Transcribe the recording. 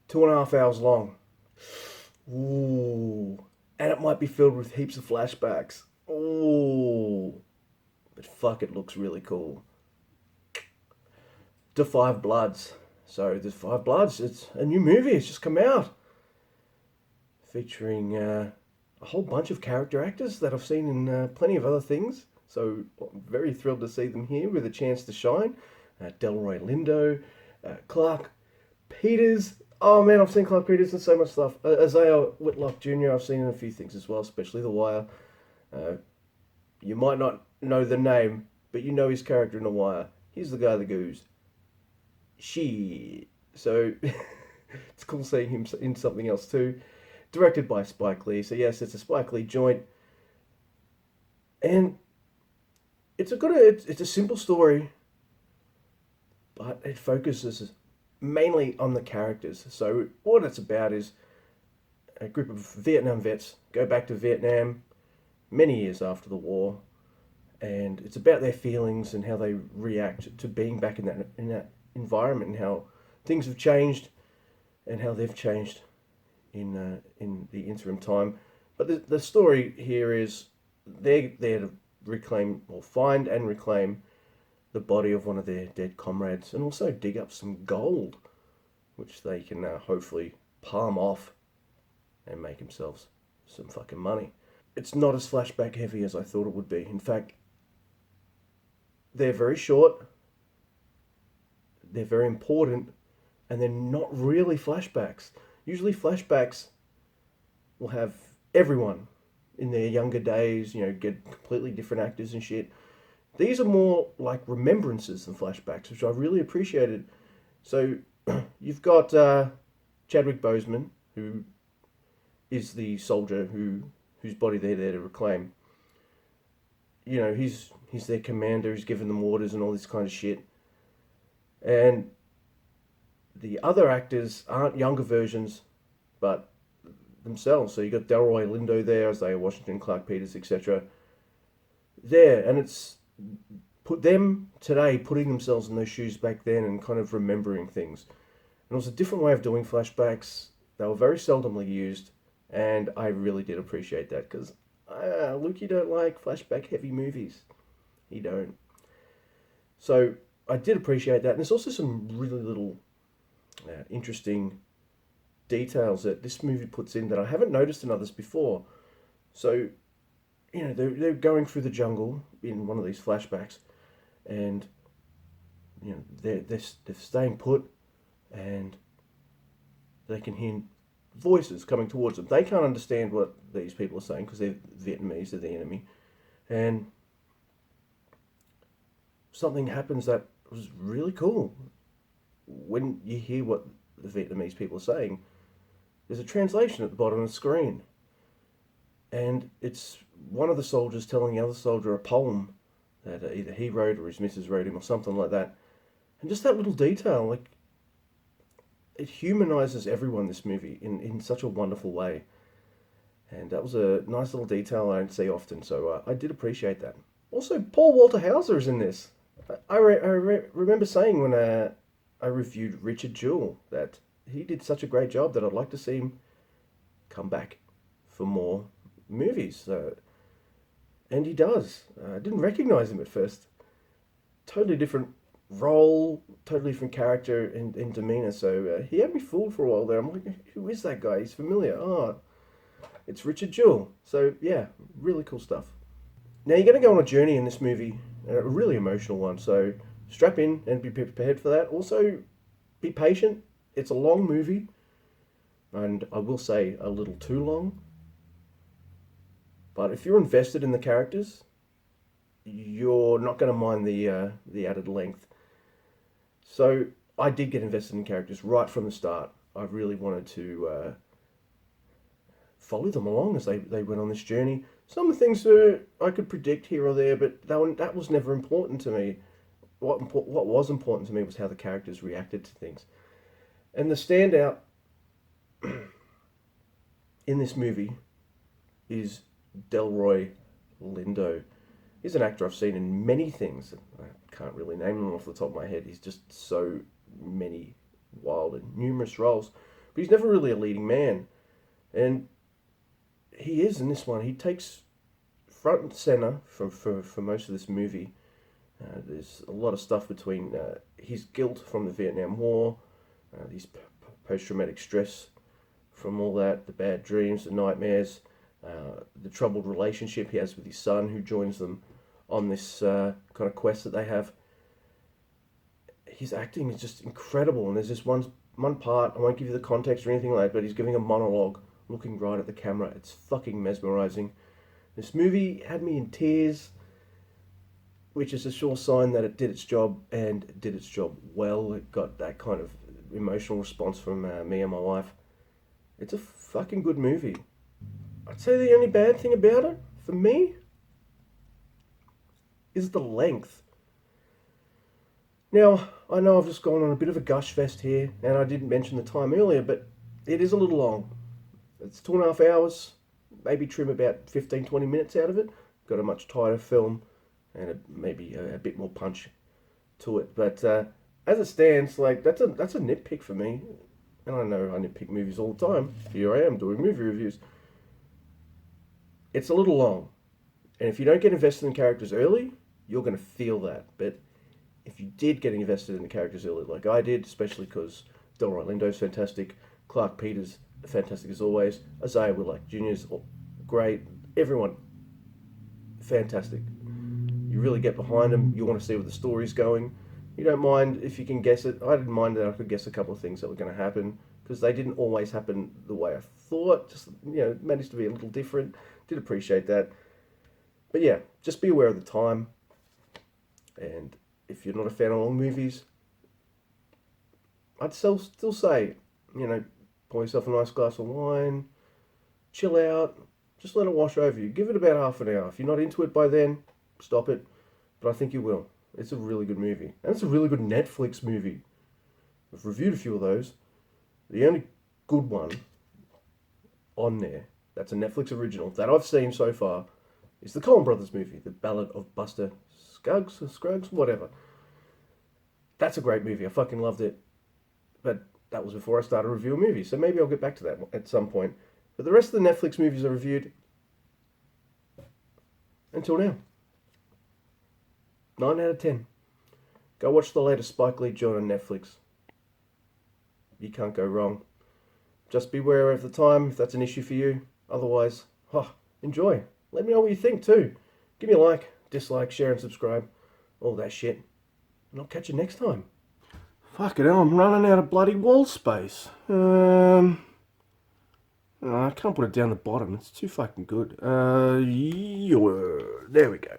2.5 hours long. Ooh. And it might be filled with heaps of flashbacks. Ooh. But fuck, it looks really cool. The Five Bloods. So, The Five Bloods, it's a new movie. It's just come out. Featuring a whole bunch of character actors that I've seen in plenty of other things. So, I'm very thrilled to see them here with a chance to shine. Delroy Lindo, Clark Peters. Oh man, I've seen Clark Peters in so much stuff. Isaiah Whitlock Jr. I've seen in a few things as well, especially The Wire. Uh, you might not know the name, but you know his character in The Wire. He's the guy that goes, she. So it's cool seeing him in something else too. Directed by Spike Lee. So yes, it's a Spike Lee joint, and it's a simple story, but it focuses mainly on the characters. So what it's about is a group of Vietnam vets go back to Vietnam many years after the war, and it's about their feelings and how they react to being back in that environment, and how things have changed and how they've changed in the interim time. But the story here is they're there to reclaim or find and reclaim the body of one of their dead comrades, and also dig up some gold, which they can hopefully palm off and make themselves some fucking money. It's not as flashback heavy as I thought it would be. In fact, they're very short, they're very important, and they're not really flashbacks. Usually flashbacks will have everyone in their younger days, get completely different actors and shit. These are more like remembrances than flashbacks, which I really appreciated. So you've got Chadwick Boseman, who is the soldier whose body they're there to reclaim. He's their commander. He's giving them orders and all this kind of shit. And the other actors aren't younger versions, but themselves. So you got Delroy Lindo there, Isaiah Washington, Clark Peters, etc. There, and it's put them today putting themselves in those shoes back then and kind of remembering things. And it was a different way of doing flashbacks. They were very seldomly used, and I really did appreciate that because Luke, you don't like flashback heavy movies. You don't. So I did appreciate that, and there's also some really little interesting details that this movie puts in that I haven't noticed in others before. So, they're going through the jungle in one of these flashbacks, and they're staying put, and they can hear voices coming towards them. They can't understand what these people are saying because they're Vietnamese, they're the enemy, and something happens that was really cool. When you hear what the Vietnamese people are saying, there's a translation at the bottom of the screen. And it's one of the soldiers telling the other soldier a poem that either he wrote or his missus wrote him or something like that. And just that little detail, like, it humanizes everyone, this movie, in such a wonderful way. And that was a nice little detail I don't see often, so I did appreciate that. Also, Paul Walter Hauser is in this. I remember saying when I reviewed Richard Jewell that he did such a great job that I'd like to see him come back for more movies. And he does. I didn't recognize him at first. Totally different role, totally different character and demeanor. So he had me fooled for a while there. I'm like, who is that guy? He's familiar. Oh, it's Richard Jewell. So yeah, really cool stuff. Now you're going to go on a journey in this movie, a really emotional one. So strap in and be prepared for that. Also, be patient. It's a long movie, and I will say a little too long. But if you're invested in the characters, you're not going to mind the added length. So I did get invested in characters right from the start. I really wanted to follow them along as they went on this journey. Some of the things I could predict here or there, but that was never important to me. What was important to me was how the characters reacted to things. And the standout in this movie is Delroy Lindo. He's an actor I've seen in many things. I can't really name him off the top of my head. He's just so many wild and numerous roles. but he's never really a leading man. And he is in this one. He takes front and center for most of this movie. There's a lot of stuff between his guilt from the Vietnam War, his post-traumatic stress from all that, the bad dreams, the nightmares, the troubled relationship he has with his son, who joins them on this kind of quest that they have. His acting is just incredible, and there's this one part, I won't give you the context or anything like that, but he's giving a monologue, looking right at the camera. It's fucking mesmerizing. This movie had me in tears, which is a sure sign that it did its job, and it did its job well. It got that kind of emotional response from me and my wife. It's a fucking good movie. I'd say the only bad thing about it, for me, is the length. Now, I know I've just gone on a bit of a gush fest here, and I didn't mention the time earlier, but it is a little long. It's 2.5 hours, maybe trim about 15-20 minutes out of it. Got a much tighter film, and maybe a bit more punch to it. But as it stands, like that's a nitpick for me. And I know I nitpick movies all the time. Here I am doing movie reviews. It's a little long. And if you don't get invested in characters early, you're going to feel that. But if you did get invested in the characters early, like I did, especially because Delroy Lindo's fantastic, Clark Peters, fantastic as always, Isaiah Willock Jr.'s great, everyone, fantastic. You really get behind them, you want to see where the story's going. You don't mind if you can guess it. I didn't mind that I could guess a couple of things that were going to happen, because they didn't always happen the way I thought. Just, managed to be a little different. Did appreciate that. But yeah, just be aware of the time. And if you're not a fan of long movies, I'd still say, pour yourself a nice glass of wine, chill out, just let it wash over you. Give it about half an hour. If you're not into it by then, stop it. But I think you will. It's a really good movie. And it's a really good Netflix movie. I've reviewed a few of those. The only good one on there, that's a Netflix original, that I've seen so far, is the Coen Brothers movie, The Ballad of Buster Scruggs, whatever. That's a great movie. I fucking loved it. But that was before I started reviewing movies, so maybe I'll get back to that at some point. But the rest of the Netflix movies I reviewed, until now, 9 out of 10. Go watch the latest Spike Lee joint on Netflix. You can't go wrong. Just beware of the time if that's an issue for you. Otherwise, enjoy. Let me know what you think too. Give me a like, dislike, share and subscribe. All that shit. And I'll catch you next time. Fuck it, I'm running out of bloody wall space. I can't put it down the bottom. It's too fucking good. There we go.